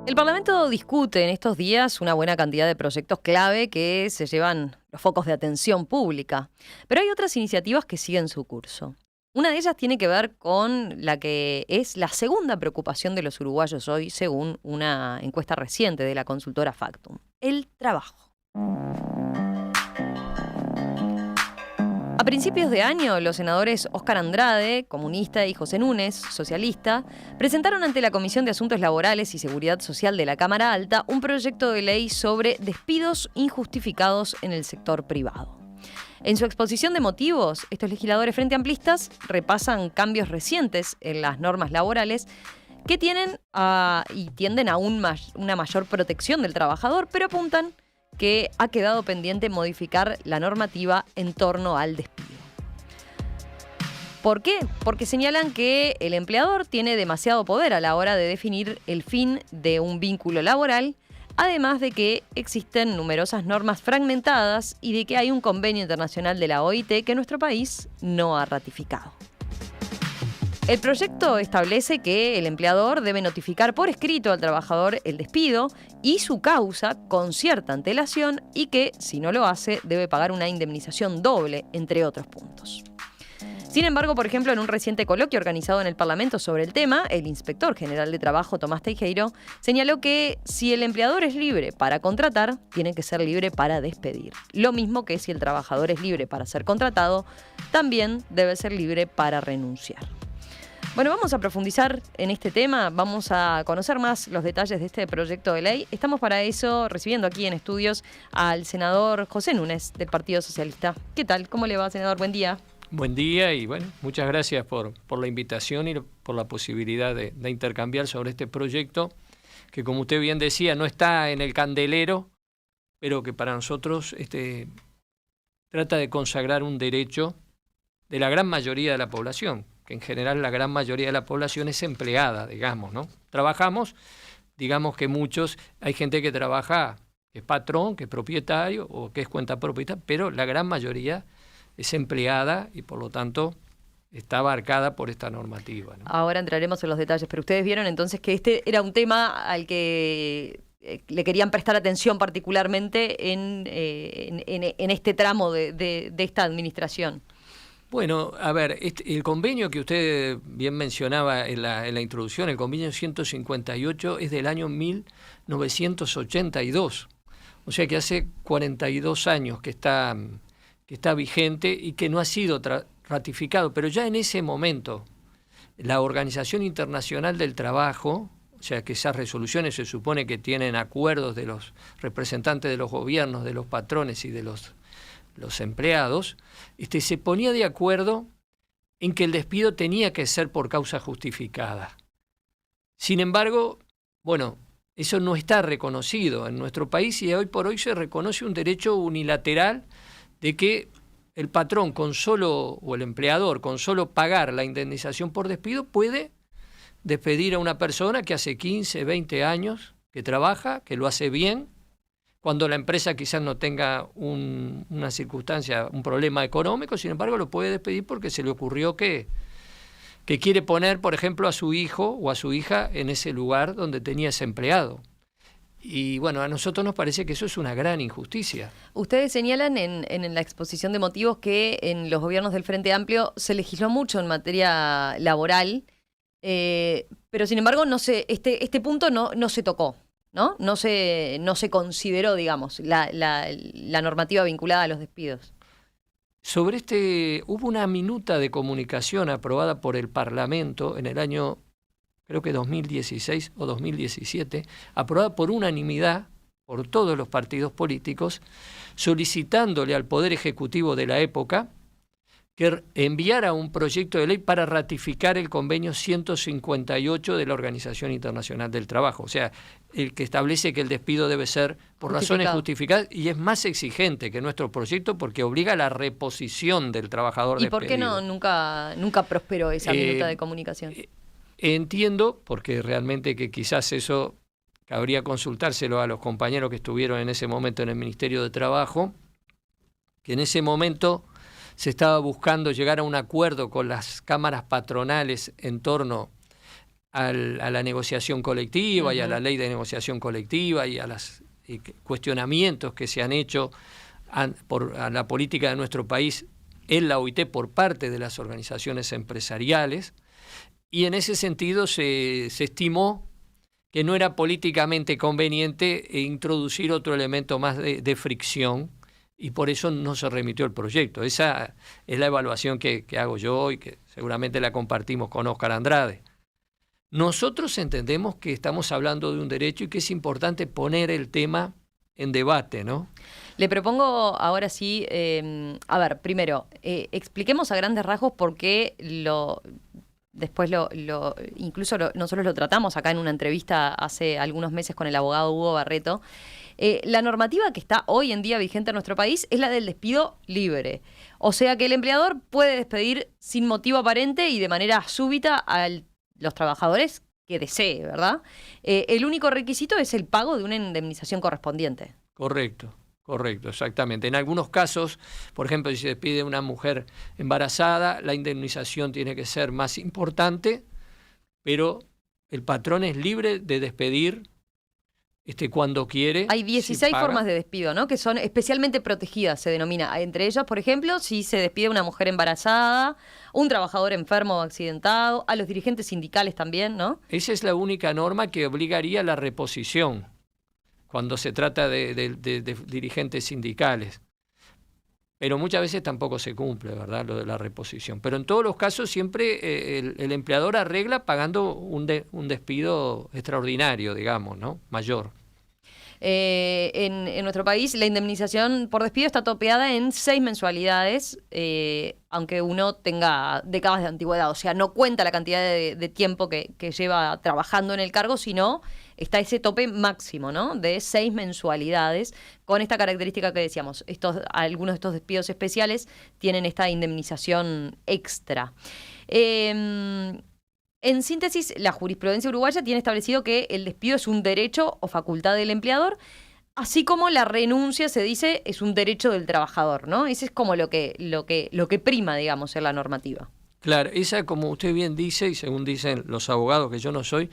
El Parlamento discute en estos días una buena cantidad de proyectos clave que se llevan los focos de atención pública, pero hay otras iniciativas que siguen su curso. Una de ellas tiene que ver con la que es la segunda preocupación de los uruguayos hoy, según una encuesta reciente de la consultora Factum: el trabajo. A principios de año, los senadores Óscar Andrade, comunista, y José Núñez, socialista, presentaron ante la Comisión de Asuntos Laborales y Seguridad Social de la Cámara Alta un proyecto de ley sobre despidos injustificados en el sector privado. En su exposición de motivos, estos legisladores frente amplistas repasan cambios recientes en las normas laborales que tienden a una mayor protección del trabajador, pero apuntan que ha quedado pendiente modificar la normativa en torno al despido. ¿Por qué? Porque señalan que el empleador tiene demasiado poder a la hora de definir el fin de un vínculo laboral, además de que existen numerosas normas fragmentadas y de que hay un convenio internacional de la OIT que nuestro país no ha ratificado. El proyecto establece que el empleador debe notificar por escrito al trabajador el despido y su causa con cierta antelación, y que, si no lo hace, debe pagar una indemnización doble, entre otros puntos. Sin embargo, por ejemplo, en un reciente coloquio organizado en el Parlamento sobre el tema, el inspector general de Trabajo, Tomás Teijeiro, señaló que si el empleador es libre para contratar, tiene que ser libre para despedir. Lo mismo que si el trabajador es libre para ser contratado, también debe ser libre para renunciar. Bueno, vamos a profundizar en este tema, vamos a conocer más los detalles de este proyecto de ley. Estamos para eso recibiendo aquí en estudios al senador José Núñez del Partido Socialista. ¿Qué tal? ¿Cómo le va, senador? Buen día. Buen día y bueno, muchas gracias por la invitación y por la posibilidad de intercambiar sobre este proyecto que, como usted bien decía, no está en el candelero, pero que para nosotros trata de consagrar un derecho de la gran mayoría de la población, que en general la gran mayoría de la población es empleada, digamos, ¿no? Trabajamos, digamos que muchos, hay gente que trabaja, que es patrón, que es propietario o que es cuenta propietaria, pero la gran mayoría es empleada y por lo tanto está abarcada por esta normativa, ¿no? Ahora entraremos en los detalles, pero ustedes vieron entonces que este era un tema al que le querían prestar atención particularmente en este tramo de esta administración. Bueno, a ver, el convenio que usted bien mencionaba en la introducción, el convenio 158, es del año 1982, o sea que hace 42 años que está vigente y que no ha sido ratificado, pero ya en ese momento la Organización Internacional del Trabajo, o sea que esas resoluciones se supone que tienen acuerdos de los representantes de los gobiernos, de los patrones y de los empleados, se ponía de acuerdo en que el despido tenía que ser por causa justificada. Sin embargo, bueno, eso no está reconocido en nuestro país y hoy por hoy se reconoce un derecho unilateral de que el patrón o el empleador con solo pagar la indemnización por despido puede despedir a una persona que hace 15, 20 años que trabaja, que lo hace bien, cuando la empresa quizás no tenga una circunstancia, un problema económico, sin embargo lo puede despedir porque se le ocurrió que quiere poner, por ejemplo, a su hijo o a su hija en ese lugar donde tenía ese empleado. Y bueno, a nosotros nos parece que eso es una gran injusticia. Ustedes señalan en la exposición de motivos que en los gobiernos del Frente Amplio se legisló mucho en materia laboral, pero sin embargo este punto no se tocó, ¿no? No se consideró, digamos, la normativa vinculada a los despidos. Sobre hubo una minuta de comunicación aprobada por el Parlamento en el año, creo que 2016 o 2017, aprobada por unanimidad por todos los partidos políticos, solicitándole al Poder Ejecutivo de la época que enviara un proyecto de ley para ratificar el convenio 158 de la Organización Internacional del Trabajo, o sea, el que establece que el despido debe ser por razones justificadas y es más exigente que nuestro proyecto porque obliga a la reposición del trabajador despedido. ¿Y por qué nunca prosperó esa minuta de comunicación? Entiendo, porque realmente que quizás eso cabría consultárselo a los compañeros que estuvieron en ese momento en el Ministerio de Trabajo, que en ese momento se estaba buscando llegar a un acuerdo con las cámaras patronales en torno a la negociación colectiva y a la Ujú. ley de negociación colectiva y a los cuestionamientos que se han hecho a la política de nuestro país en la OIT por parte de las organizaciones empresariales, y en ese sentido se estimó que no era políticamente conveniente introducir otro elemento más de fricción, y por eso no se remitió el proyecto. Esa es la evaluación que hago yo y que seguramente la compartimos con Óscar Andrade. Nosotros entendemos que estamos hablando de un derecho y que es importante poner el tema en debate, ¿no? Le propongo ahora sí, a ver, primero, expliquemos a grandes rasgos por qué después nosotros lo tratamos acá en una entrevista hace algunos meses con el abogado Hugo Barreto. La normativa que está hoy en día vigente en nuestro país es la del despido libre. O sea que el empleador puede despedir sin motivo aparente y de manera súbita a los trabajadores que desee, ¿verdad? El único requisito es el pago de una indemnización correspondiente. Correcto, exactamente. En algunos casos, por ejemplo, si se despide una mujer embarazada, la indemnización tiene que ser más importante, pero el patrón es libre de despedir cuando quiere. Hay 16 paga. formas de despido, ¿no? Que son especialmente protegidas, se denomina. Entre ellas, por ejemplo, si se despide una mujer embarazada, un trabajador enfermo o accidentado, a los dirigentes sindicales también, ¿no? Esa es la única norma que obligaría a la reposición cuando se trata de dirigentes sindicales. Pero muchas veces tampoco se cumple, ¿verdad?, lo de la reposición. Pero en todos los casos siempre el empleador arregla pagando un despido extraordinario, digamos, ¿no?, mayor. En nuestro país la indemnización por despido está topeada en 6 mensualidades, aunque uno tenga décadas de antigüedad. O sea, no cuenta la cantidad de tiempo que lleva trabajando en el cargo, sino está ese tope máximo, ¿no?, de 6 mensualidades, con esta característica que decíamos. Algunos de estos despidos especiales tienen esta indemnización extra. En síntesis, la jurisprudencia uruguaya tiene establecido que el despido es un derecho o facultad del empleador, así como la renuncia, se dice, es un derecho del trabajador, ¿no? Ese es como lo que prima, digamos, en la normativa. Claro, esa, como usted bien dice, y según dicen los abogados, que yo no soy,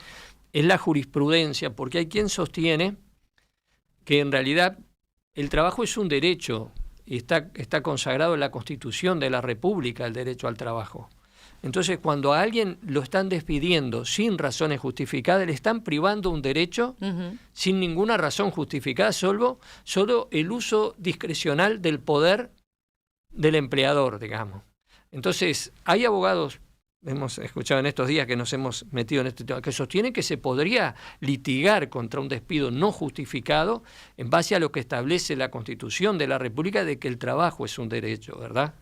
es la jurisprudencia, porque hay quien sostiene que en realidad el trabajo es un derecho y está consagrado en la Constitución de la República, el derecho al trabajo. Entonces, cuando a alguien lo están despidiendo sin razones justificadas, le están privando un derecho sin ninguna razón justificada, solo el uso discrecional del poder del empleador, digamos. Entonces, hay abogados, hemos escuchado en estos días que nos hemos metido en este tema, que sostienen que se podría litigar contra un despido no justificado en base a lo que establece la Constitución de la República de que el trabajo es un derecho, ¿verdad?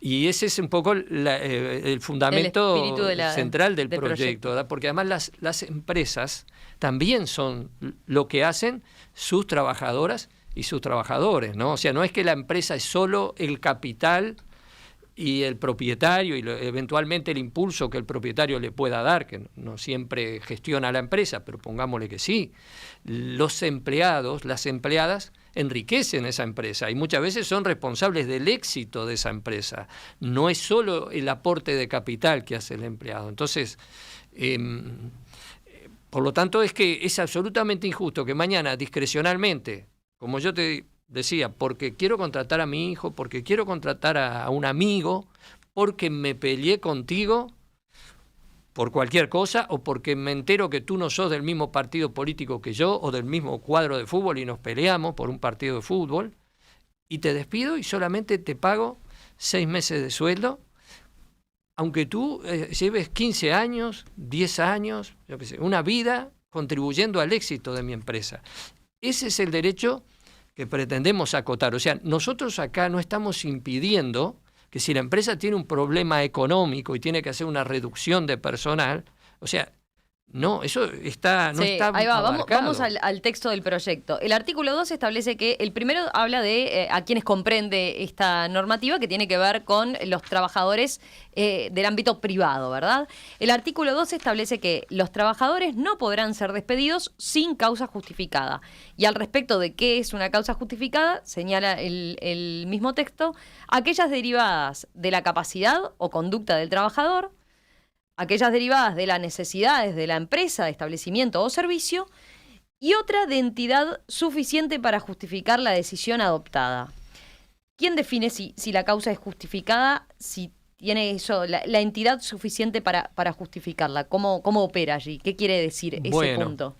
Y ese es un poco el fundamento central del proyecto, ¿verdad? Porque además las empresas también son lo que hacen sus trabajadoras y sus trabajadores, ¿no? O sea, no es que la empresa es solo el capital y el propietario y eventualmente el impulso que el propietario le pueda dar, que no siempre gestiona la empresa, pero pongámosle que sí. Los empleados, las empleadas, enriquecen esa empresa y muchas veces son responsables del éxito de esa empresa. No es solo el aporte de capital que hace el empleado. Entonces, por lo tanto, es que es absolutamente injusto que mañana discrecionalmente, como yo te decía, porque quiero contratar a mi hijo, porque quiero contratar a un amigo, porque me peleé contigo por cualquier cosa o porque me entero que tú no sos del mismo partido político que yo o del mismo cuadro de fútbol y nos peleamos por un partido de fútbol y te despido y solamente te pago 6 meses de sueldo, aunque tú lleves 15 años, 10 años, yo qué sé, una vida contribuyendo al éxito de mi empresa. Ese es el derecho que pretendemos acotar. O sea, nosotros acá no estamos impidiendo que si la empresa tiene un problema económico y tiene que hacer una reducción de personal, o sea, no, eso no está ahí va, abarcado. Vamos al texto del proyecto. El artículo 2 establece que el primero habla de a quienes comprende esta normativa, que tiene que ver con los trabajadores del ámbito privado, ¿verdad? El artículo 2 establece que los trabajadores no podrán ser despedidos sin causa justificada. Y al respecto de qué es una causa justificada, señala el mismo texto, aquellas derivadas de la capacidad o conducta del trabajador, aquellas derivadas de las necesidades de la empresa, establecimiento o servicio, y otra de entidad suficiente para justificar la decisión adoptada. ¿Quién define si la causa es justificada, si tiene eso, la entidad suficiente para justificarla? ¿Cómo opera allí? ¿Qué quiere decir ese punto?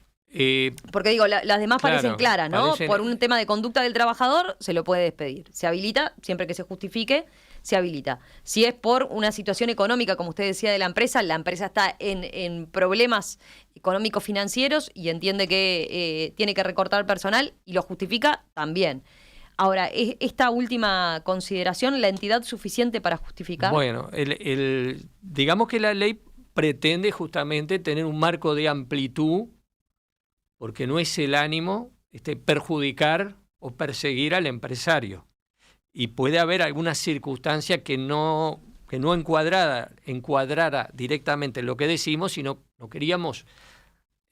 Porque digo, las demás parecen claras, ¿no? Por un tema de conducta del trabajador, se lo puede despedir. Se habilita, siempre que se justifique, se habilita. Si es por una situación económica, como usted decía, de la empresa está en problemas económicos financieros y entiende que tiene que recortar personal y lo justifica, también. Ahora, esta última consideración, ¿la entidad suficiente para justificar? Bueno, digamos que la ley pretende justamente tener un marco de amplitud, porque no es el ánimo perjudicar o perseguir al empresario. Y puede haber alguna circunstancia que no encuadrara directamente lo que decimos, sino no queríamos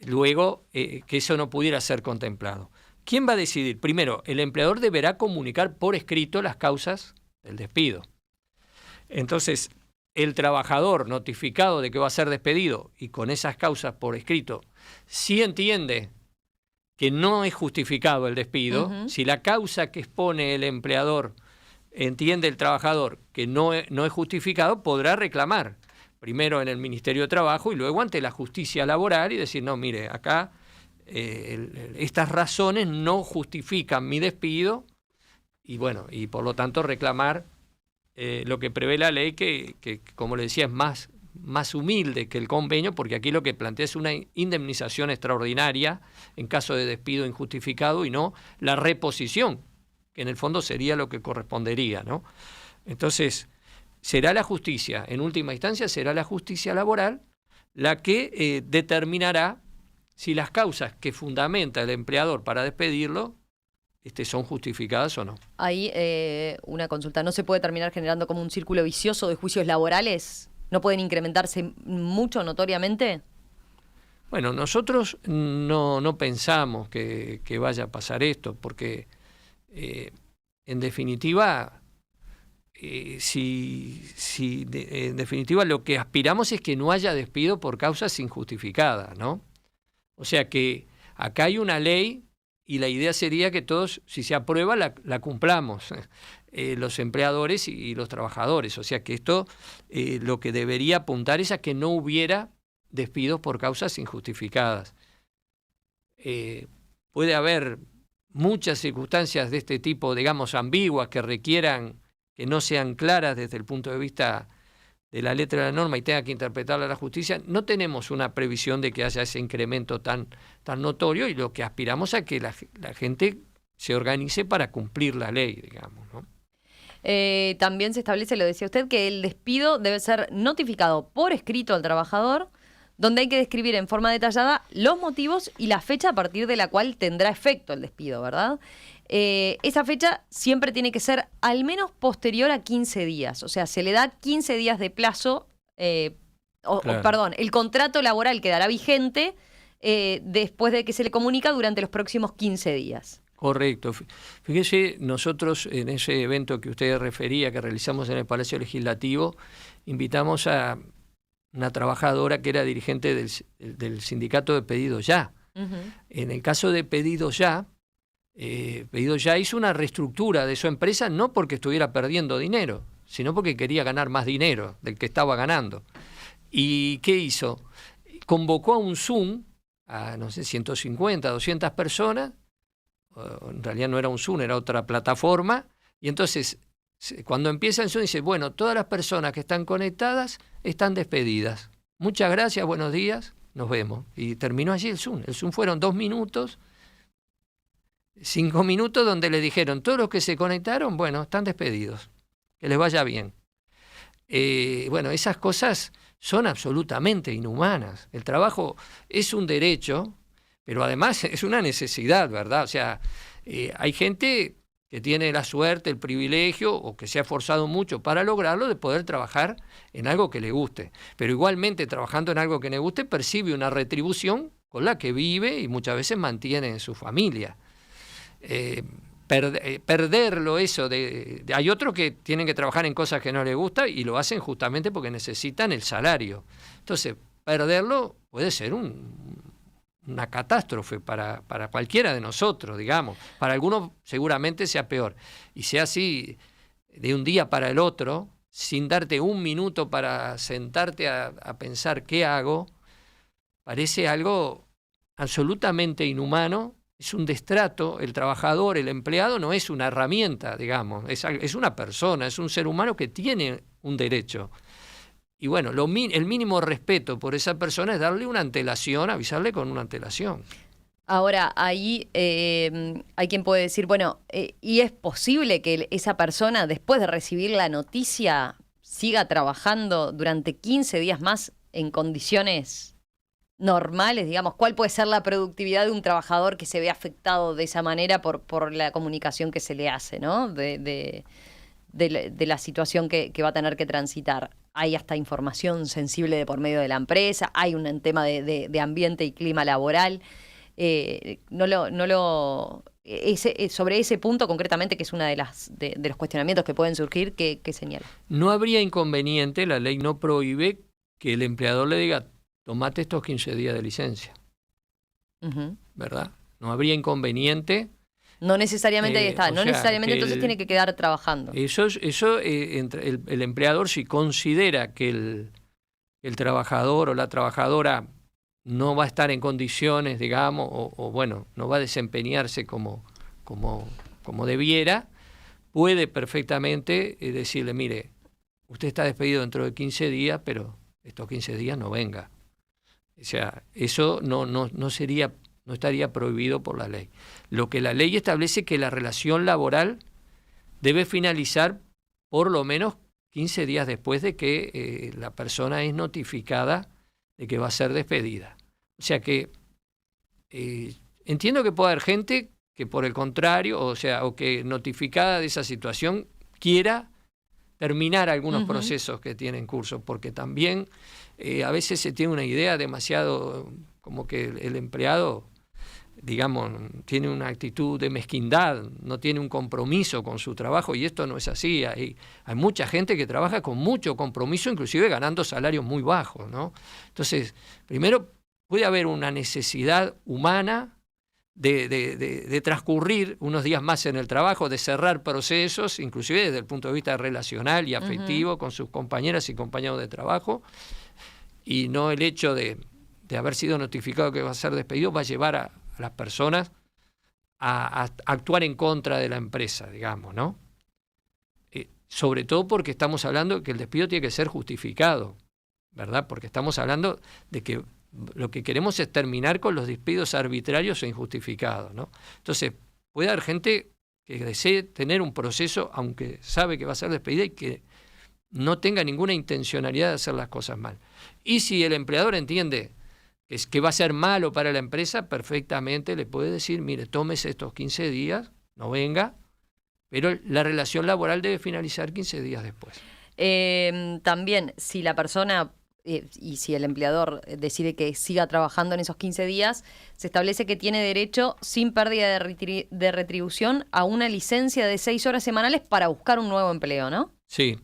luego que eso no pudiera ser contemplado. ¿Quién va a decidir? Primero, el empleador deberá comunicar por escrito las causas del despido. Entonces, el trabajador notificado de que va a ser despedido y con esas causas por escrito, si entiende que no es justificado el despido, si la causa que expone el empleador entiende el trabajador que no es justificado, podrá reclamar, primero en el Ministerio de Trabajo y luego ante la justicia laboral y decir, no, mire, acá estas razones no justifican mi despido y bueno, y por lo tanto reclamar lo que prevé la ley que como le decía, es más humilde que el convenio, porque aquí lo que plantea es una indemnización extraordinaria en caso de despido injustificado y no la reposición, que en el fondo sería lo que correspondería, ¿no? Entonces, será la justicia, en última instancia, será la justicia laboral la que determinará si las causas que fundamenta el empleador para despedirlo son justificadas o no. Ahí una consulta, ¿no se puede terminar generando como un círculo vicioso de juicios laborales? ¿No pueden incrementarse mucho notoriamente? Bueno, nosotros no pensamos que vaya a pasar esto, porque en definitiva, en definitiva lo que aspiramos es que no haya despido por causas injustificadas, ¿no? O sea que acá hay una ley y la idea sería que todos, si se aprueba, la cumplamos, los empleadores y los trabajadores. O sea que esto lo que debería apuntar es a que no hubiera despidos por causas injustificadas. Puede haber muchas circunstancias de este tipo, digamos, ambiguas, que requieran que no sean claras desde el punto de vista de la letra de la norma y tenga que interpretarla la justicia. No tenemos una previsión de que haya ese incremento tan notorio y lo que aspiramos a que la gente se organice para cumplir la ley, digamos, ¿no? También se establece, lo decía usted, que el despido debe ser notificado por escrito al trabajador, donde hay que describir en forma detallada los motivos y la fecha a partir de la cual tendrá efecto el despido, ¿verdad? Esa fecha siempre tiene que ser al menos posterior a 15 días. O sea, se le da 15 días de plazo, perdón, el contrato laboral quedará vigente después de que se le comunica durante los próximos 15 días. Correcto. Fíjese, nosotros en ese evento que usted refería, que realizamos en el Palacio Legislativo, invitamos a una trabajadora que era dirigente del sindicato de Pedido Ya. En el caso de Pedido Ya hizo una reestructura de su empresa, no porque estuviera perdiendo dinero, sino porque quería ganar más dinero del que estaba ganando. ¿Y qué hizo? Convocó a un Zoom a, no sé, 150, 200 personas, en realidad no era un Zoom, era otra plataforma, y entonces cuando empieza el Zoom dice, bueno, todas las personas que están conectadas están despedidas. Muchas gracias, buenos días, nos vemos. Y terminó allí el Zoom. El Zoom fueron 2 minutos, 5 minutos donde le dijeron, todos los que se conectaron, bueno, están despedidos, que les vaya bien. Bueno, esas cosas son absolutamente inhumanas. El trabajo es un derecho, pero además es una necesidad, ¿verdad? O sea, hay gente que tiene la suerte, el privilegio, o que se ha esforzado mucho para lograrlo, de poder trabajar en algo que le guste. Pero igualmente, trabajando en algo que le guste, percibe una retribución con la que vive y muchas veces mantiene su familia. perderlo eso. Hay otros que tienen que trabajar en cosas que no les gusta y lo hacen justamente porque necesitan el salario. Entonces, perderlo puede ser una catástrofe para cualquiera de nosotros, digamos. Para algunos seguramente sea peor. Y sea así de un día para el otro, sin darte un minuto para sentarte a pensar qué hago, parece algo absolutamente inhumano. Es un destrato. El trabajador, el empleado, no es una herramienta, digamos. Es una persona, es un ser humano que tiene un derecho. Y bueno, el mínimo respeto por esa persona es darle una antelación, avisarle con una antelación. Ahora, ahí hay quien puede decir, bueno, ¿y es posible que esa persona, después de recibir la noticia, siga trabajando durante 15 días más en condiciones normales? Digamos, ¿cuál puede ser la productividad de un trabajador que se ve afectado de esa manera por la comunicación que se le hace, ¿no? De la situación que va a tener que transitar. Hay hasta información sensible de por medio de la empresa, hay un tema de ambiente y clima laboral. Sobre ese punto concretamente, que es uno de los cuestionamientos que pueden surgir, ¿qué señala? No habría inconveniente, la ley no prohíbe que el empleador le diga, tomate estos 15 días de licencia. ¿Verdad? No habría inconveniente. No necesariamente ahí está, no necesariamente entonces tiene que quedar trabajando. Eso el empleador, si considera que el trabajador o la trabajadora no va a estar en condiciones, digamos, o bueno, no va a desempeñarse como debiera, puede perfectamente decirle, mire, usted está despedido dentro de 15 días, pero estos 15 días no venga. O sea, eso no estaría prohibido por la ley. Lo que la ley establece es que la relación laboral debe finalizar por lo menos 15 días después de que la persona es notificada de que va a ser despedida. O sea que entiendo que puede haber gente que por el contrario, o que notificada de esa situación quiera terminar algunos procesos que tienen en curso, porque también a veces se tiene una idea demasiado como que el empleado, digamos, tiene una actitud de mezquindad, no tiene un compromiso con su trabajo, y esto no es así. Hay mucha gente que trabaja con mucho compromiso, inclusive ganando salarios muy bajos, ¿no? Entonces, primero puede haber una necesidad humana de transcurrir unos días más en el trabajo, de cerrar procesos, inclusive desde el punto de vista relacional y afectivo con sus compañeras y compañeros de trabajo, y no el hecho de haber sido notificado que va a ser despedido va a llevar a las personas a actuar en contra de la empresa, digamos, ¿no? Sobre todo porque estamos hablando de que el despido tiene que ser justificado, ¿verdad? Porque estamos hablando de que lo que queremos es terminar con los despidos arbitrarios e injustificados, ¿no? Entonces, puede haber gente que desee tener un proceso, aunque sabe que va a ser despedida, y que no tenga ninguna intencionalidad de hacer las cosas mal. Y si el empleador entiende que va a ser malo para la empresa, perfectamente le puede decir, mire, tómese estos 15 días, no venga, pero la relación laboral debe finalizar 15 días después. También, si la persona y si el empleador decide que siga trabajando en esos 15 días, se establece que tiene derecho, sin pérdida de retribución, a una licencia de 6 horas semanales para buscar un nuevo empleo, ¿no? Sí.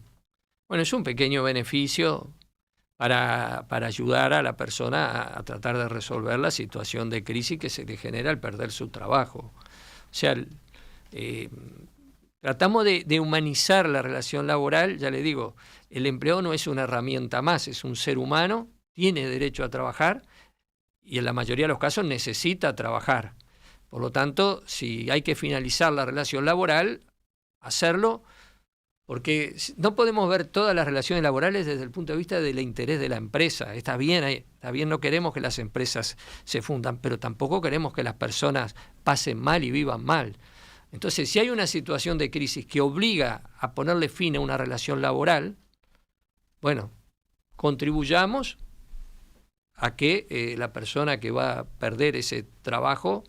Bueno, es un pequeño beneficio para ayudar a la persona a tratar de resolver la situación de crisis que se le genera al perder su trabajo. O sea, tratamos de humanizar la relación laboral. Ya le digo, el empleado no es una herramienta más, es un ser humano, tiene derecho a trabajar y en la mayoría de los casos necesita trabajar. Por lo tanto, si hay que finalizar la relación laboral, hacerlo, porque no podemos ver todas las relaciones laborales desde el punto de vista del interés de la empresa. Está bien, no queremos que las empresas se fundan, pero tampoco queremos que las personas pasen mal y vivan mal. Entonces, si hay una situación de crisis que obliga a ponerle fin a una relación laboral, bueno, contribuyamos a que la persona que va a perder ese trabajo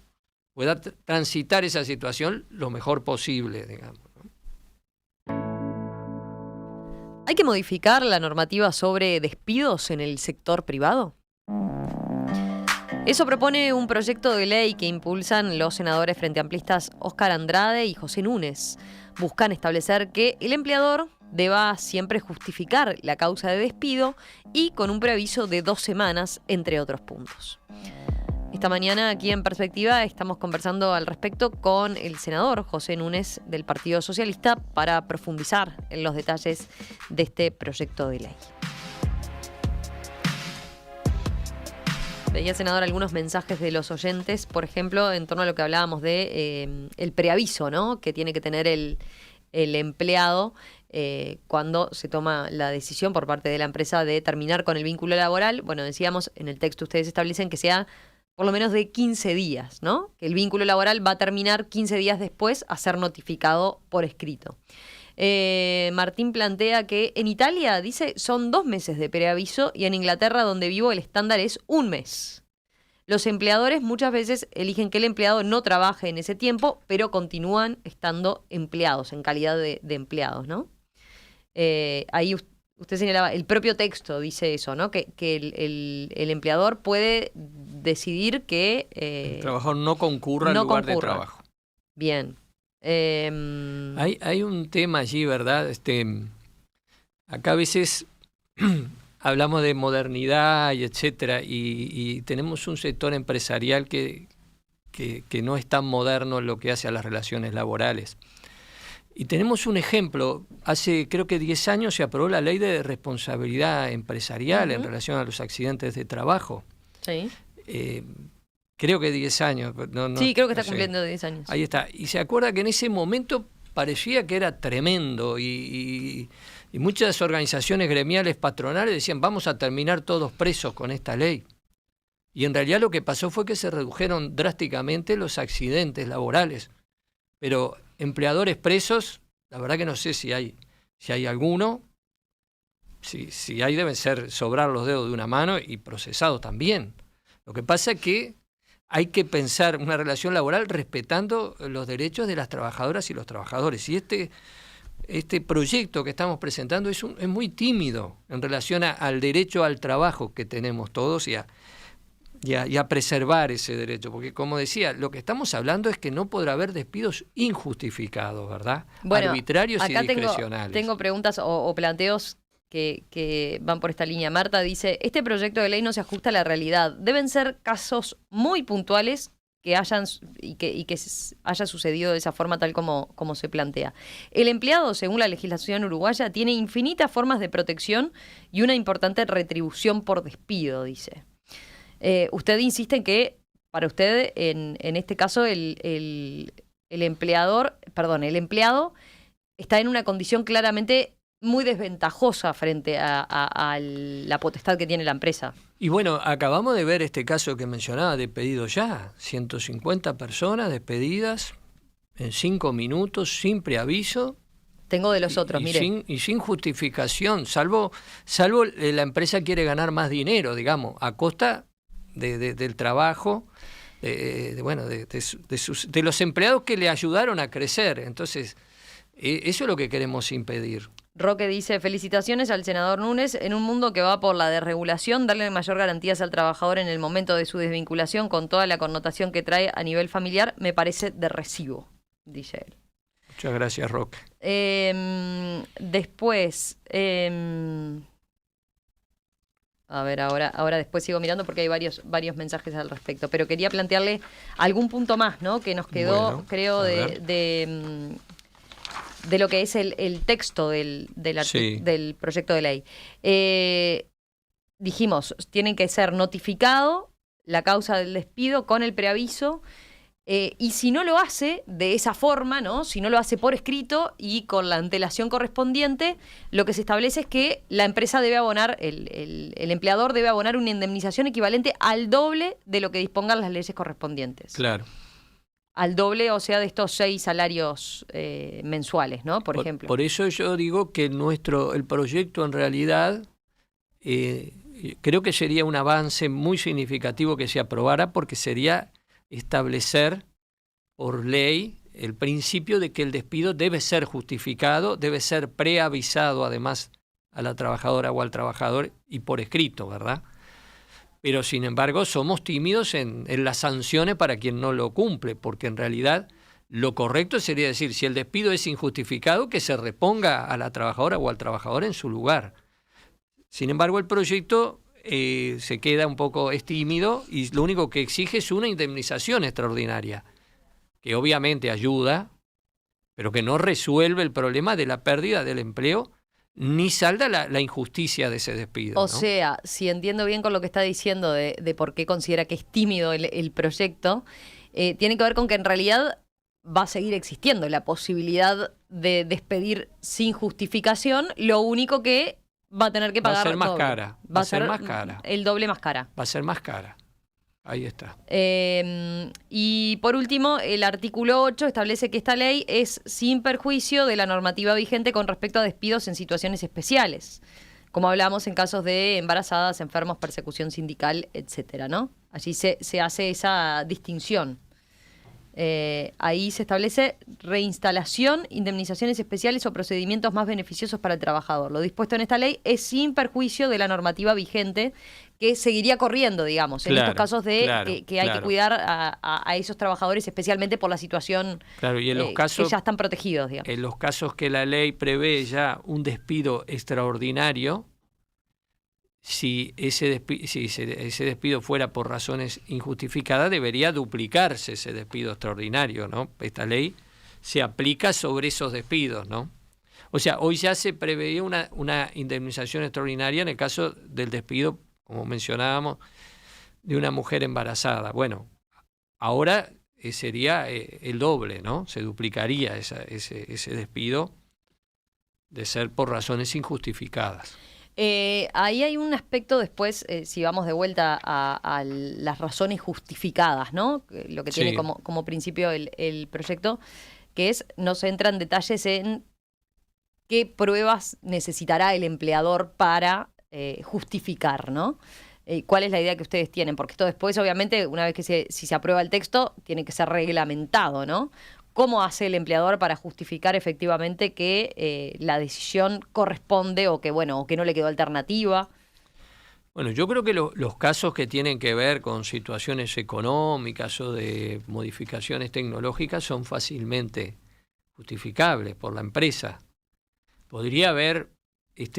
pueda transitar esa situación lo mejor posible, digamos. ¿Hay que modificar la normativa sobre despidos en el sector privado? Eso propone un proyecto de ley que impulsan los senadores frente amplistas Óscar Andrade y José Núñez. Buscan establecer que el empleador deba siempre justificar la causa de despido y con un preaviso de 2 semanas, entre otros puntos. Esta mañana aquí en Perspectiva estamos conversando al respecto con el senador José Núñez del Partido Socialista para profundizar en los detalles de este proyecto de ley. Veía, senador, algunos mensajes de los oyentes, por ejemplo, en torno a lo que hablábamos de el preaviso, ¿no?, que tiene que tener el empleado cuando se toma la decisión por parte de la empresa de terminar con el vínculo laboral. Bueno, decíamos, en el texto ustedes establecen que sea por lo menos de 15 días, ¿no? Que el vínculo laboral va a terminar 15 días después a ser notificado por escrito. Martín plantea que en Italia, dice, son 2 meses de preaviso y en Inglaterra, donde vivo, el estándar es 1 mes. Los empleadores muchas veces eligen que el empleado no trabaje en ese tiempo, pero continúan estando empleados, en calidad de empleados, ¿no? Ahí usted señalaba, el propio texto dice eso, ¿no? Que el empleador puede decidir que el trabajador no concurra al lugar de trabajo. Bien. Hay un tema allí, ¿verdad? Acá a veces hablamos de modernidad y etcétera, y tenemos un sector empresarial que no es tan moderno en lo que hace a las relaciones laborales. Y tenemos un ejemplo. Hace creo que 10 años se aprobó la ley de responsabilidad empresarial en relación a los accidentes de trabajo. Sí. Creo que 10 años. Sí, creo que está cumpliendo 10 años. Ahí está. Y se acuerda que en ese momento parecía que era tremendo y muchas organizaciones gremiales patronales decían vamos a terminar todos presos con esta ley. Y en realidad lo que pasó fue que se redujeron drásticamente los accidentes laborales. Pero empleadores presos, la verdad que no sé si hay alguno. Si hay, deben ser sobrar los dedos de una mano y procesados también. Lo que pasa es que hay que pensar una relación laboral respetando los derechos de las trabajadoras y los trabajadores. Y este proyecto que estamos presentando es muy tímido en relación al derecho al trabajo que tenemos todos y a preservar ese derecho. Porque, como decía, lo que estamos hablando es que no podrá haber despidos injustificados, ¿verdad? Bueno, arbitrarios y discrecionales. Tengo preguntas o planteos que van por esta línea. Marta dice, este proyecto de ley no se ajusta a la realidad. Deben ser casos muy puntuales que haya sucedido de esa forma tal como se plantea. El empleado, según la legislación uruguaya, tiene infinitas formas de protección y una importante retribución por despido, dice. Usted insiste en que, para usted, en este caso, el empleado está en una condición claramente muy desventajosa frente a la potestad que tiene la empresa. Y bueno, acabamos de ver este caso que mencionaba de pedido ya. 150 personas despedidas en 5 minutos, sin preaviso. Tengo de los otros, mire. Sin justificación, salvo la empresa quiere ganar más dinero, digamos, a costa del trabajo, de los empleados que le ayudaron a crecer. Entonces, eso es lo que queremos impedir. Roque dice, felicitaciones al senador Núñez. En un mundo que va por la desregulación, darle mayor garantías al trabajador en el momento de su desvinculación con toda la connotación que trae a nivel familiar, me parece de recibo, dice él. Muchas gracias, Roque. Después, a ver, ahora después sigo mirando porque hay varios mensajes al respecto, pero quería plantearle algún punto más, ¿no?, que nos quedó, bueno, creo, de lo que es el texto del proyecto de ley. Dijimos, tienen que ser notificado la causa del despido con el preaviso, y si no lo hace de esa forma, ¿no?, si no lo hace por escrito y con la antelación correspondiente, lo que se establece es que la empresa debe abonar, el empleador debe abonar una indemnización equivalente al doble de lo que dispongan las leyes correspondientes. Claro. Al doble, o sea, de estos 6 salarios mensuales, ¿no? Por ejemplo. Por eso yo digo que el proyecto en realidad creo que sería un avance muy significativo que se aprobara, porque sería establecer por ley el principio de que el despido debe ser justificado, debe ser preavisado además a la trabajadora o al trabajador y por escrito, ¿verdad? pero sin embargo somos tímidos en las sanciones para quien no lo cumple, porque en realidad lo correcto sería decir, si el despido es injustificado, que se reponga a la trabajadora o al trabajador en su lugar. Sin embargo, el proyecto se queda un poco tímido y lo único que exige es una indemnización extraordinaria, que obviamente ayuda, pero que no resuelve el problema de la pérdida del empleo ni salda la injusticia de ese despido. O sea, si entiendo bien con lo que está diciendo de por qué considera que es tímido el proyecto, tiene que ver con que en realidad va a seguir existiendo la posibilidad de despedir sin justificación, lo único que va a tener que pagar va a ser más doble. cara. Va a ser más cara. El doble más cara. Va a ser más cara. Ahí está. Y por último, el artículo 8 establece que esta ley es sin perjuicio de la normativa vigente con respecto a despidos en situaciones especiales, como hablamos en casos de embarazadas, enfermos, persecución sindical, etcétera, ¿no? Allí se hace esa distinción. Ahí se establece reinstalación, indemnizaciones especiales o procedimientos más beneficiosos para el trabajador. Lo dispuesto en esta ley es sin perjuicio de la normativa vigente que seguiría corriendo, digamos, en estos casos de que hay que cuidar a esos trabajadores, especialmente por la situación y en los casos, que ya están protegidos, digamos. En los casos que la ley prevé ya un despido extraordinario, si ese despido fuera por razones injustificadas, debería duplicarse ese despido extraordinario, ¿no? Esta ley se aplica sobre esos despidos, ¿no? O sea, hoy ya se preveía una indemnización extraordinaria en el caso del despido, como mencionábamos, de una mujer embarazada. Bueno, ahora sería el doble, ¿no? Se duplicaría ese despido de ser por razones injustificadas. Ahí hay un aspecto después, si vamos de vuelta a las razones justificadas, ¿no? Lo que tiene como principio el proyecto, que no se entra en detalles en qué pruebas necesitará el empleador para justificar, ¿no? ¿Cuál es la idea que ustedes tienen? Porque esto después, obviamente, una vez que si se aprueba el texto, tiene que ser reglamentado, ¿no? ¿Cómo hace el empleador para justificar efectivamente que la decisión corresponde o que no le quedó alternativa? Bueno, yo creo que los casos que tienen que ver con situaciones económicas o de modificaciones tecnológicas son fácilmente justificables por la empresa. Podría haber...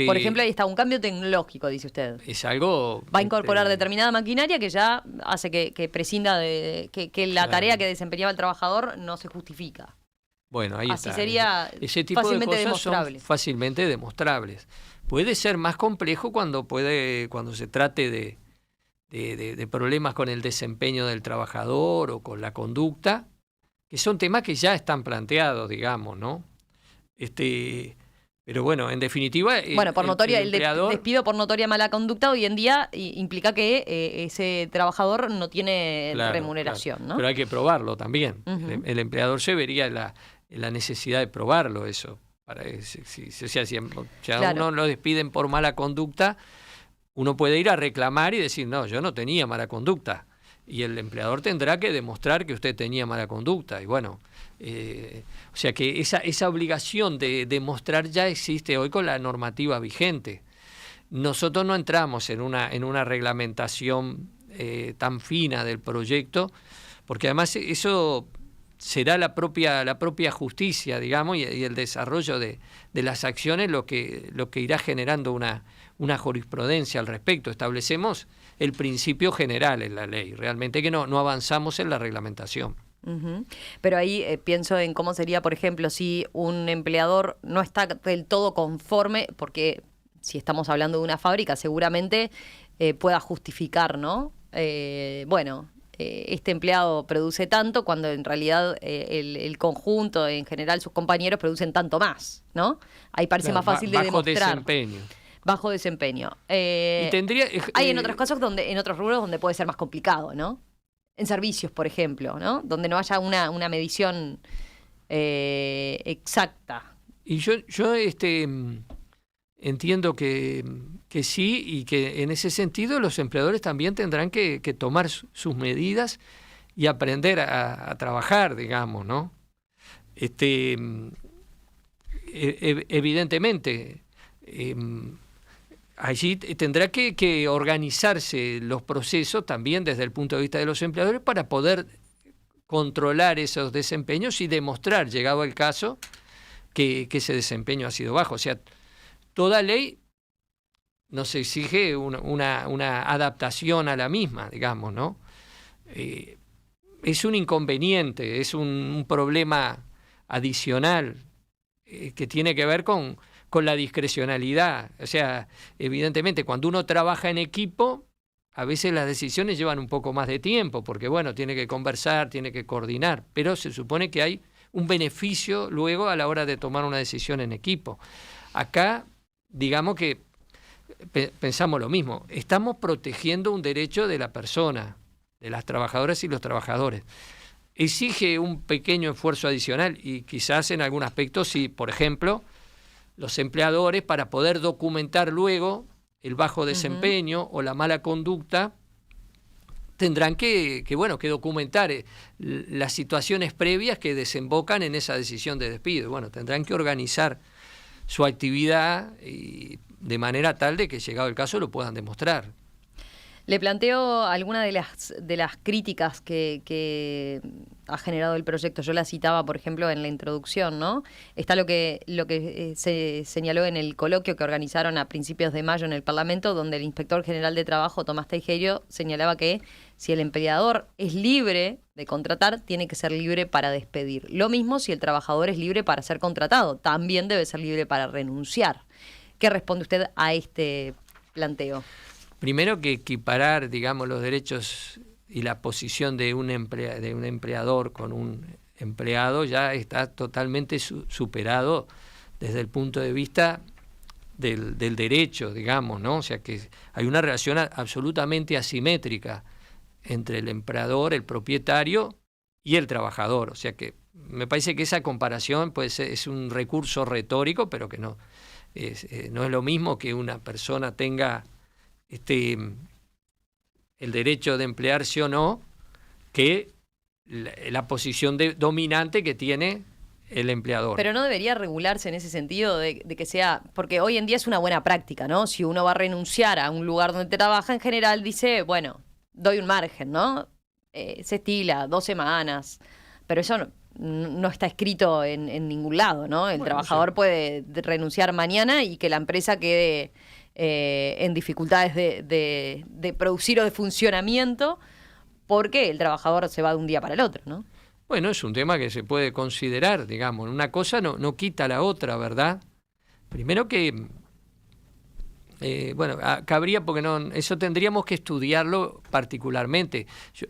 Por ejemplo, ahí está un cambio tecnológico, dice usted. Es algo... Va a incorporar determinada maquinaria que ya hace que prescinda de... que la tarea que desempeñaba el trabajador no se justifica. Bueno, ahí Así está. Sería ese tipo de cosas demostrable. Son fácilmente demostrables. Puede ser más complejo cuando se trate de problemas con el desempeño del trabajador o con la conducta, que son temas que ya están planteados, digamos, ¿no? Pero bueno, en definitiva... por notoria, el despido por notoria mala conducta hoy en día implica que ese trabajador no tiene remuneración, ¿no? Pero hay que probarlo también. Uh-huh. El empleador se vería la necesidad de probarlo eso. Si a uno lo despiden por mala conducta, uno puede ir a reclamar y decir, no, yo no tenía mala conducta. Y el empleador tendrá que demostrar que usted tenía mala conducta. Y bueno... o sea que esa obligación de demostrar ya existe hoy con la normativa vigente. Nosotros no entramos en una reglamentación tan fina del proyecto, porque además eso será la propia justicia, digamos, y el desarrollo de las acciones lo que irá generando una jurisprudencia al respecto. Establecemos el principio general en la ley, realmente que no avanzamos en la reglamentación. Uh-huh. Pero ahí pienso en cómo sería, por ejemplo, si un empleador no está del todo conforme, porque si estamos hablando de una fábrica, seguramente pueda justificar, ¿no? Este empleado produce tanto cuando en realidad el conjunto, en general sus compañeros, producen tanto más, ¿no? Ahí parece más fácil de demostrar. Bajo desempeño. Y tendría, hay en otros casos, en otros rubros, donde puede ser más complicado, ¿no? En servicios, por ejemplo, ¿no? Donde no haya una medición exacta. Y yo entiendo que sí, y que en ese sentido los empleadores también tendrán que tomar sus medidas y aprender a trabajar, digamos, ¿no? Evidentemente, allí tendrá que organizarse los procesos también desde el punto de vista de los empleadores para poder controlar esos desempeños y demostrar, llegado el caso, que ese desempeño ha sido bajo. O sea, toda ley nos exige una adaptación a la misma, digamos, ¿no? Es un inconveniente, es un problema adicional que tiene que ver con la discrecionalidad. O sea, evidentemente, cuando uno trabaja en equipo, a veces las decisiones llevan un poco más de tiempo, porque, bueno, tiene que conversar, tiene que coordinar, pero se supone que hay un beneficio luego a la hora de tomar una decisión en equipo. Acá, digamos que pensamos lo mismo, estamos protegiendo un derecho de la persona, de las trabajadoras y los trabajadores. Exige un pequeño esfuerzo adicional y quizás en algún aspecto sí, por ejemplo, los empleadores para poder documentar luego el bajo desempeño o la mala conducta tendrán que documentar las situaciones previas que desembocan en esa decisión de despido. Bueno, tendrán que organizar su actividad de manera tal de que, llegado el caso, lo puedan demostrar. Le planteo algunas de las críticas que ha generado el proyecto. Yo la citaba, por ejemplo, en la introducción, ¿no? Está lo que se señaló en el coloquio que organizaron a principios de mayo en el Parlamento, donde el Inspector General de Trabajo, Tomás Teijeiro, señalaba que si el empleador es libre de contratar, tiene que ser libre para despedir. Lo mismo si el trabajador es libre para ser contratado, también debe ser libre para renunciar. ¿Qué responde usted a este planteo? Primero, que equiparar, digamos, los derechos y la posición de un empleador con un empleado ya está totalmente superado desde el punto de vista del derecho, digamos, ¿no? O sea que hay una relación absolutamente asimétrica entre el empleador, el propietario y el trabajador. O sea que me parece que esa comparación pues, es un recurso retórico, pero que no es lo mismo que una persona tenga el derecho de emplearse o no, que la posición dominante que tiene el empleador. Pero no debería regularse en ese sentido de que sea, porque hoy en día es una buena práctica, ¿no? Si uno va a renunciar a un lugar donde trabaja, en general dice, bueno, doy un margen, ¿no? Se estila 2 semanas, pero eso no está escrito en ningún lado, ¿no? El trabajador puede renunciar mañana y que la empresa quede en dificultades de producir o de funcionamiento porque el trabajador se va de un día para el otro, ¿no? Bueno, es un tema que se puede considerar, digamos. Una cosa no quita la otra, ¿verdad? Primero que, cabría, porque eso tendríamos que estudiarlo particularmente.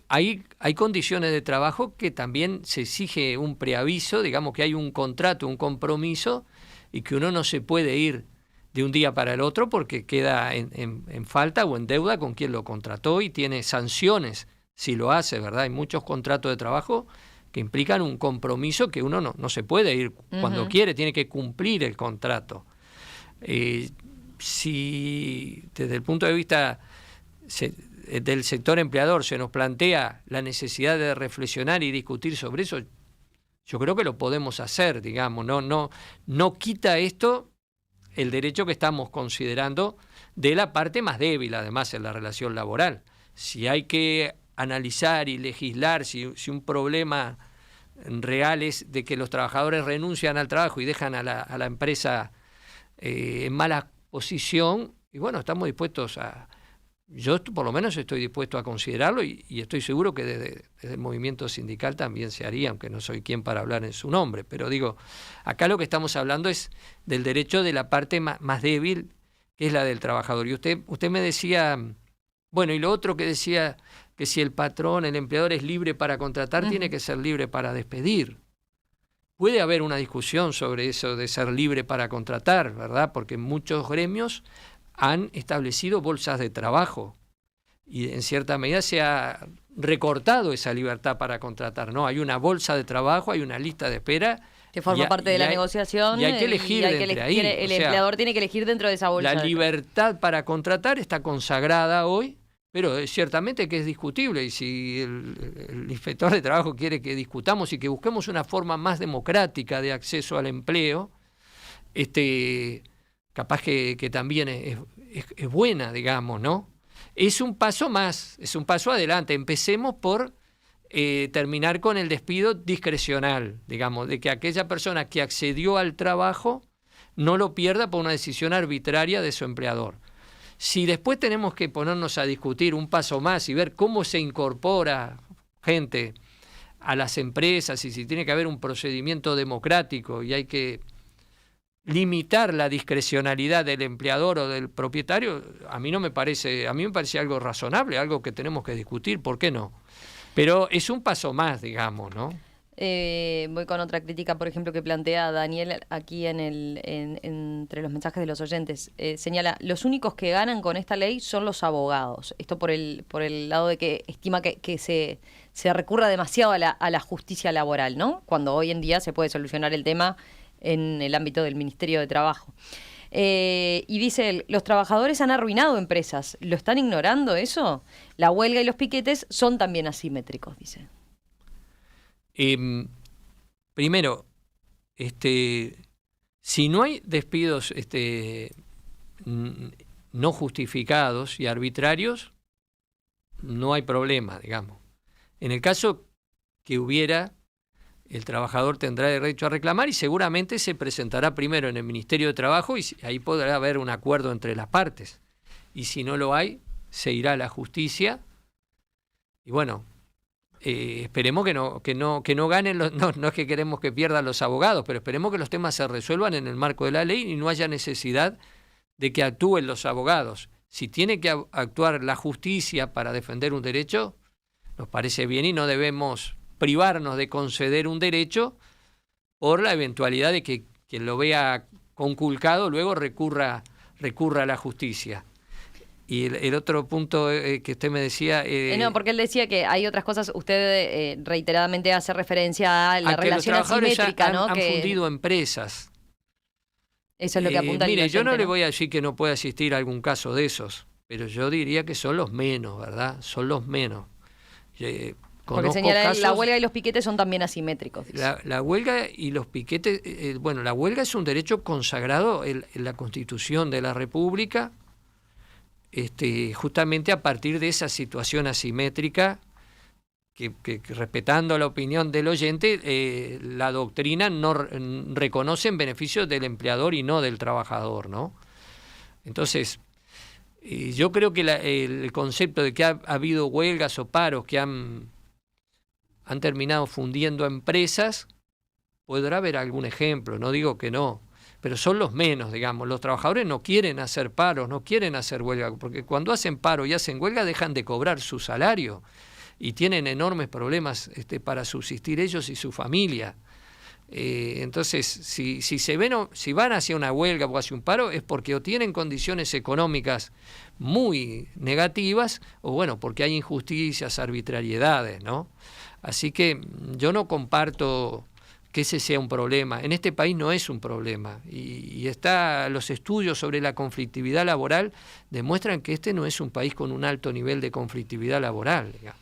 Hay condiciones de trabajo que también se exige un preaviso, digamos que hay un contrato, un compromiso, y que uno no se puede ir de un día para el otro porque queda en falta o en deuda con quien lo contrató y tiene sanciones si lo hace, ¿verdad? Hay muchos contratos de trabajo que implican un compromiso que uno no se puede ir cuando quiere, tiene que cumplir el contrato. Si desde el punto de vista del sector empleador se nos plantea la necesidad de reflexionar y discutir sobre eso, yo creo que lo podemos hacer, digamos, no quita esto el derecho que estamos considerando de la parte más débil, además, en la relación laboral. Si hay que analizar y legislar, si un problema real es de que los trabajadores renuncian al trabajo y dejan a la empresa en mala posición, y bueno, estamos dispuestos yo por lo menos estoy dispuesto a considerarlo y estoy seguro que desde el movimiento sindical también se haría, aunque no soy quien para hablar en su nombre, pero digo, acá lo que estamos hablando es del derecho de la parte más débil, que es la del trabajador. Y usted me decía, bueno, y lo otro que decía, que si el patrón, el empleador es libre para contratar, tiene que ser libre para despedir. Puede haber una discusión sobre eso de ser libre para contratar, ¿verdad? Porque muchos gremios han establecido bolsas de trabajo y en cierta medida se ha recortado esa libertad para contratar, ¿no? Hay una bolsa de trabajo, hay una lista de espera que forma parte de la negociación y hay que elegir entre ahí. El empleador tiene que elegir dentro de esa bolsa. La libertad para contratar está consagrada hoy, pero ciertamente que es discutible, y si el inspector de trabajo quiere que discutamos y que busquemos una forma más democrática de acceso al empleo, capaz que también es buena, digamos, ¿no? Es un paso más, es un paso adelante. Empecemos por terminar con el despido discrecional, digamos, de que aquella persona que accedió al trabajo no lo pierda por una decisión arbitraria de su empleador. Si después tenemos que ponernos a discutir un paso más y ver cómo se incorpora gente a las empresas y si tiene que haber un procedimiento democrático y hay que limitar la discrecionalidad del empleador o del propietario, a mí me parece algo razonable, algo que tenemos que discutir, ¿por qué no? Pero es un paso más, digamos, ¿no? Voy con otra crítica, por ejemplo, que plantea Daniel aquí entre los mensajes de los oyentes. Señala, los únicos que ganan con esta ley son los abogados. Esto por el lado de que estima que se recurra demasiado a la justicia laboral, ¿no? Cuando hoy en día se puede solucionar el tema en el ámbito del Ministerio de Trabajo. Y dice él, los trabajadores han arruinado empresas. ¿Lo están ignorando eso? La huelga y los piquetes son también asimétricos, dice. Primero, si no hay despidos no justificados y arbitrarios, no hay problema, digamos. En el caso que hubiera, el trabajador tendrá derecho a reclamar y seguramente se presentará primero en el Ministerio de Trabajo y ahí podrá haber un acuerdo entre las partes. Y si no lo hay, se irá a la justicia y bueno, esperemos que no ganen no es que queremos que pierdan los abogados, pero esperemos que los temas se resuelvan en el marco de la ley y no haya necesidad de que actúen los abogados. Si tiene que actuar la justicia para defender un derecho, nos parece bien y no debemos privarnos de conceder un derecho por la eventualidad de que quien lo vea conculcado luego recurra a la justicia. Y el otro punto que usted me decía... no, porque él decía que hay otras cosas, usted reiteradamente hace referencia a la relación asimétrica, ¿no? Han fundido empresas. Eso es lo que apunta el Mire, yo no oyente, le voy a decir que no pueda existir algún caso de esos, pero yo diría que son los menos, ¿verdad? Son los menos. Porque señala casos, la huelga y los piquetes son también asimétricos. La huelga y los piquetes... la huelga es un derecho consagrado en la Constitución de la República, justamente a partir de esa situación asimétrica que respetando la opinión del oyente, la doctrina no reconoce en beneficio del empleador y no del trabajador, ¿no? Entonces, yo creo que el concepto de que ha habido huelgas o paros que han terminado fundiendo empresas, podrá haber algún ejemplo, no digo que no, pero son los menos, digamos. Los trabajadores no quieren hacer paros, no quieren hacer huelga, porque cuando hacen paro y hacen huelga dejan de cobrar su salario y tienen enormes problemas para subsistir ellos y su familia. Entonces, si van hacia una huelga o hacia un paro es porque o tienen condiciones económicas muy negativas o bueno, porque hay injusticias, arbitrariedades, ¿no? Así que yo no comparto que ese sea un problema. En este país no es un problema. Y los estudios sobre la conflictividad laboral demuestran que este no es un país con un alto nivel de conflictividad laboral, digamos.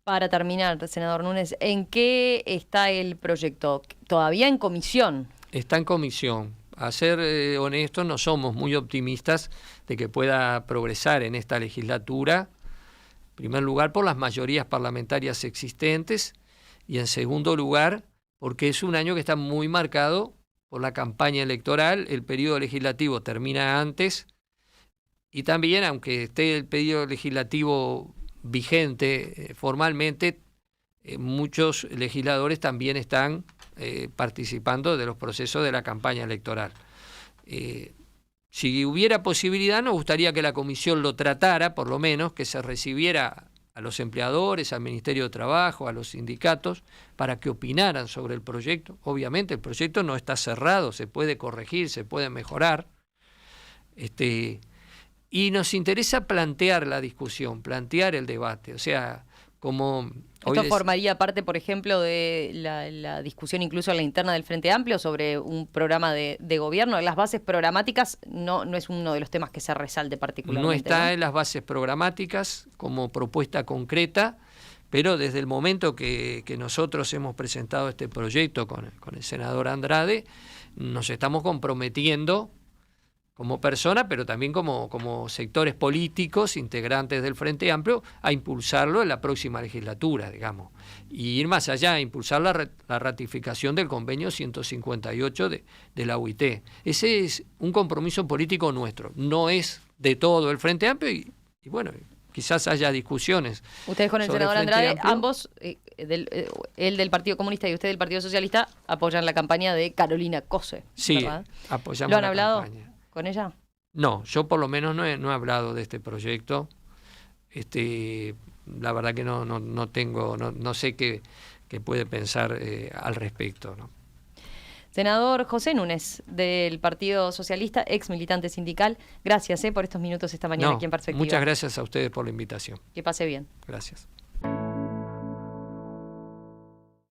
Para terminar, senador Núñez, ¿en qué está el proyecto? ¿Todavía en comisión? Está en comisión. A ser honestos, no somos muy optimistas de que pueda progresar en esta legislatura. En primer lugar, por las mayorías parlamentarias existentes y en segundo lugar, porque es un año que está muy marcado por la campaña electoral. El periodo legislativo termina antes y también, aunque esté el periodo legislativo vigente formalmente, muchos legisladores también están participando de los procesos de la campaña electoral. Si hubiera posibilidad, nos gustaría que la comisión lo tratara, por lo menos, que se recibiera a los empleadores, al Ministerio de Trabajo, a los sindicatos, para que opinaran sobre el proyecto. Obviamente el proyecto no está cerrado, se puede corregir, se puede mejorar. Y nos interesa plantear la discusión, plantear el debate. O sea, como... ¿Esto formaría parte, por ejemplo, de la discusión incluso en la interna del Frente Amplio sobre un programa de gobierno? Las bases programáticas no es uno de los temas que se resalte particularmente. No está en las bases programáticas como propuesta concreta, pero desde el momento que nosotros hemos presentado este proyecto con el senador Andrade, nos estamos comprometiendo como persona, pero también como sectores políticos, integrantes del Frente Amplio, a impulsarlo en la próxima legislatura, digamos. Y ir más allá, impulsar la ratificación del convenio 158 de la UIT. Ese es un compromiso político nuestro, no es de todo el Frente Amplio y bueno, quizás haya discusiones. Ustedes con el senador Andrade, ambos, él del Partido Comunista y usted del Partido Socialista, apoyan la campaña de Carolina Cose, sí, ¿verdad? Apoyamos ¿Lo han la hablado campaña con ella? No, yo por lo menos no he hablado de este proyecto. La verdad que no sé qué puede pensar al respecto, ¿no? Senador José Núñez, del Partido Socialista, ex militante sindical, gracias por estos minutos esta mañana aquí en Perspectiva. Muchas gracias a ustedes por la invitación. Que pase bien. Gracias.